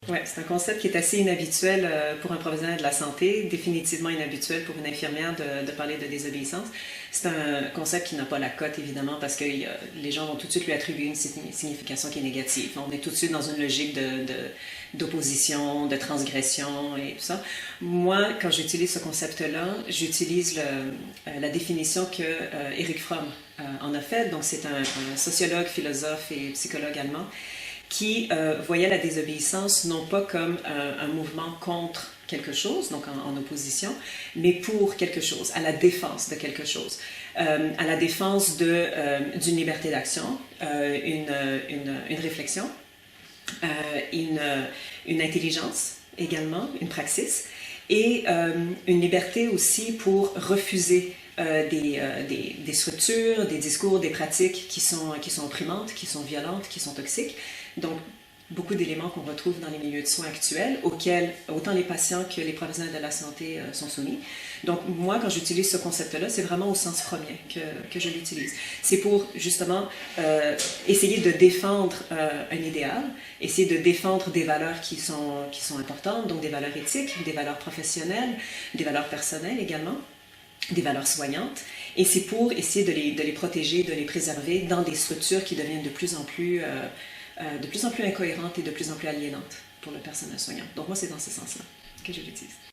Oui, c'est un concept qui est assez inhabituel pour un professionnel de la santé, définitivement inhabituel pour une infirmière de parler de désobéissance. C'est un concept qui n'a pas la cote, évidemment, parce que les gens vont tout de suite lui attribuer une signification qui est négative. On est tout de suite dans une logique d'opposition, de transgression et tout ça. Moi, quand j'utilise ce concept-là, j'utilise la définition que Erich Fromm en a faite. Donc, c'est un sociologue, philosophe et psychologue allemand qui voyait la désobéissance non pas comme un mouvement contre quelque chose, donc en opposition, mais pour quelque chose, à la défense de quelque chose, à la défense d'une liberté d'action, une réflexion, une intelligence également, une praxis, et une liberté aussi pour refuser des structures, des discours, des pratiques qui sont opprimantes, qui sont violentes, qui sont toxiques. Donc, beaucoup d'éléments qu'on retrouve dans les milieux de soins actuels, auxquels autant les patients que les professionnels de la santé sont soumis. Donc, moi, quand j'utilise ce concept-là, c'est vraiment au sens premier que je l'utilise. C'est pour, justement, essayer de défendre un idéal, essayer de défendre des valeurs qui sont importantes, donc des valeurs éthiques, des valeurs professionnelles, des valeurs personnelles également, des valeurs soignantes, et c'est pour essayer de les protéger, de les préserver dans des structures qui deviennent de plus en plus incohérentes et de plus en plus aliénantes pour le personnel soignant. Donc moi, c'est dans ce sens-là que je l'utilise.